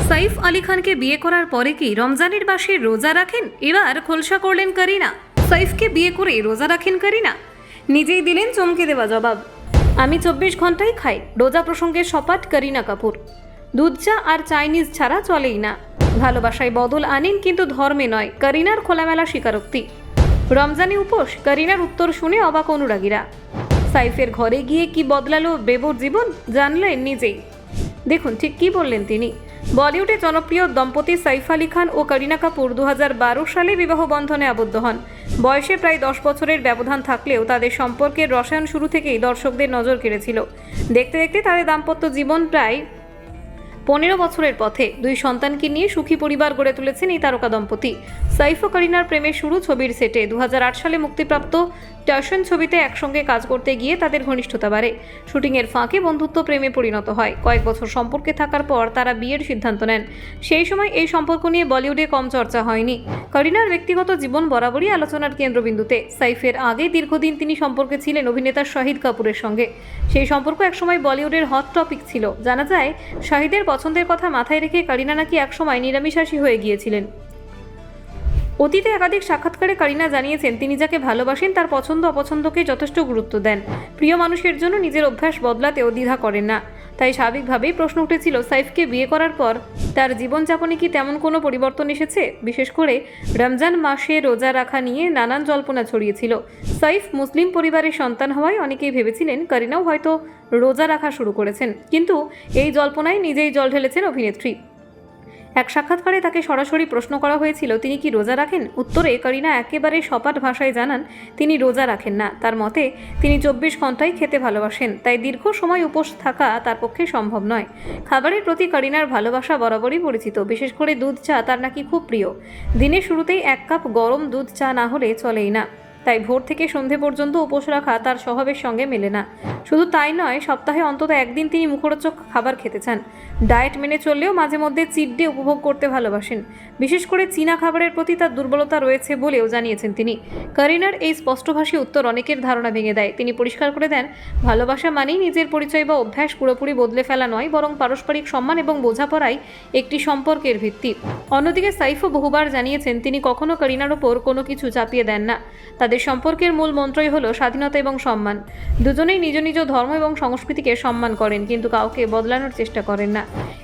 সাইফ আলী খানকে বিয়ে করার পরে কি রমজানের মাসে রোজা রাখেন? এবার খোলসা করলেন করিনা। সাইফকে বিয়ে করে রোজা রাখেন করিনা? নিজেই দিলেন চমকে দেওয়া জবাব। আমি 24 ঘন্টাই খাই। রোজা প্রসঙ্গে সপাট করিনা কাপুর। দুধ চা আর চাইনিজ ছাড়া চলেই না। ভালোবাসায় বদল আনেন কিন্তু ধর্মে নয়, করিনার খোলামেলা স্বীকারোক্তি। রমজানে উপোস, করিনার উত্তর শুনে অবাক অনুরাগীরা। সাইফের ঘরে গিয়ে কি বদলালো বেবুর জীবন, জানলেন নিজেই। দেখুন ঠিক কি বললেন তিনি। বলিউডে জনপ্রিয় দম্পতি সাইফ আলী খান ও করিনা কাপুর 2012 সালে বিবাহ বন্ধনে আবদ্ধ হন। বয়সে প্রায় 10 বছরের ব্যবধান থাকলেও তাদের সম্পর্কের রসায়ন শুরু থেকেই দর্শকদের নজর কেড়েছিল। দেখতে দেখতে তাদের দাম্পত্য জীবন প্রায় 15 বছরের পথে। 2 সন্তানকে নিয়ে সুখী পরিবার গড়ে তুলেছেন এই তারকা দম্পতি। সাইফ ও করিনার প্রেমের শুরু ছবির সেটে। 2008 সালে মুক্তিপ্রাপ্ত ট্যাশন ছবিতে একসঙ্গে কাজ করতে গিয়ে তাদের ঘনিষ্ঠতা বাড়ে। শুটিংয়ের ফাঁকে বন্ধুত্ব প্রেমে পরিণত হয়। কয়েক বছর সম্পর্কে থাকার পর তারা বিয়ের সিদ্ধান্ত নেন। সেই সময় এই সম্পর্ক নিয়ে বলিউডে কম চর্চা হয়নি। করিনার ব্যক্তিগত জীবন বরাবরই আলোচনার কেন্দ্রবিন্দুতে। সাইফের আগে দীর্ঘদিন তিনি সম্পর্কে ছিলেন অভিনেতা শাহিদ কাপুরের সঙ্গে। সেই সম্পর্ক একসময় বলিউডের হট টপিক ছিল। জানা যায়, শাহিদের পছন্দের কথা মাথায় রেখে করিনা নাকি একসময় নিরামিষাশী হয়ে গিয়েছিলেন। অতীতে একাধিক সাক্ষাৎকারে করিনা জানিয়েছেন তিনি যাকে ভালোবাসেন তার পছন্দ অপছন্দকে যথেষ্ট গুরুত্ব দেন। প্রিয় মানুষের জন্য নিজের অভ্যাস বদলাতেও দ্বিধা করেন না। তাই স্বাভাবিকভাবেই প্রশ্ন উঠেছিল, সাইফকে বিয়ে করার পর তার জীবনযাপনে কি তেমন কোনো পরিবর্তন এসেছে? বিশেষ করে রমজান মাসে রোজা রাখা নিয়ে নানান জল্পনা ছড়িয়েছিল। সাইফ মুসলিম পরিবারের সন্তান হওয়ায় অনেকেই ভেবেছিলেন করিনাও হয়তো রোজা রাখা শুরু করেছেন। কিন্তু এই জল্পনায় নিজেই জল ঢেলেছেন অভিনেত্রী। এক সাক্ষাৎকারে তাকে সরাসরি প্রশ্ন করা হয়েছিল তিনি কি রোজা রাখেন। উত্তরে করিনা একেবারে সপাট ভাষায় জানান তিনি রোজা রাখেন না। তার মতে তিনি 24 ঘন্টাই খেতে ভালোবাসেন, তাই দীর্ঘ সময় উপোস থাকা তার পক্ষে সম্ভব নয়। খাবারের প্রতি করিনার ভালোবাসা বরাবরই পরিচিত। বিশেষ করে দুধ চা তার নাকি খুব প্রিয়। দিনের শুরুতেই 1 কাপ গরম দুধ চা না হলে চলেই না। তাই ভোর থেকে সন্ধে পর্যন্ত উপোস রাখা তার স্বভাবের সঙ্গে মেলে না। শুধু তাই নয়, সপ্তাহে অন্তত একদিন তিনি মুখরোচক খাবার খেতে চান। ডায়েট মেনে চললেও মাঝে মধ্যে চিট ডে উপভোগ করতে ভালোবাসেন। বিশেষ করে চীনা খাবারের প্রতি তার দুর্বলতা রয়েছে বলেও জানিয়েছেন তিনি। করিনার এই স্পষ্টভাষী উত্তর অনেকের ধারণা ভেঙে দেয়। তিনি পরিষ্কার করে দেন, ভালোবাসা মানেই নিজের পরিচয় বা অভ্যাস পুরোপুরি বদলে ফেলা নয়, বরং পারস্পরিক সম্মান এবং বোঝাপড়াই একটি সম্পর্কের ভিত্তি। অন্যদিকে সাইফও বহুবার জানিয়েছেন তিনি কখনো করিনার ওপর কোনো কিছু চাপিয়ে দেন না। তাদের সম্পর্কের মূল মন্ত্রই হলো স্বাধীনতা এবং সম্মান। দুজনেই নিজ নিজ ধর্ম এবং সংস্কৃতিকে সম্মান করেন, কিন্তু কাউকে বদলানোর চেষ্টা করেন না।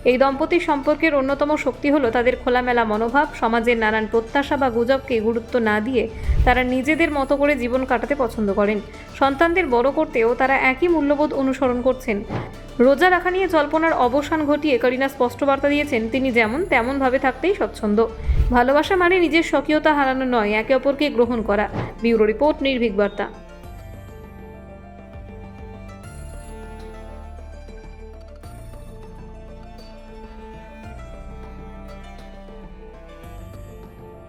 এই দম্পতির সম্পর্কের অন্যতম শক্তি হলো তাদের খোলামেলা মনোভাব। সমাজের নানান প্রত্যাশা বা গুজবকে গুরুত্ব না দিয়ে তারা নিজেদের মতো করে জীবন কাটাতে পছন্দ করেন। সন্তানদের বড় করতেও তারা একই মূল্যবোধ অনুসরণ করছেন। রোজা রাখা নিয়ে জল্পনার অবসান ঘটিয়ে করিনা স্পষ্ট বার্তা দিয়েছেন তিনি যেমন তেমনভাবে থাকতেই স্বচ্ছন্দ। ভালোবাসা মানে নিজের স্বকীয়তা হারানো নয়, একে অপরকে গ্রহণ করা। ব্যুরো রিপোর্ট, নির্ভীক বার্তা।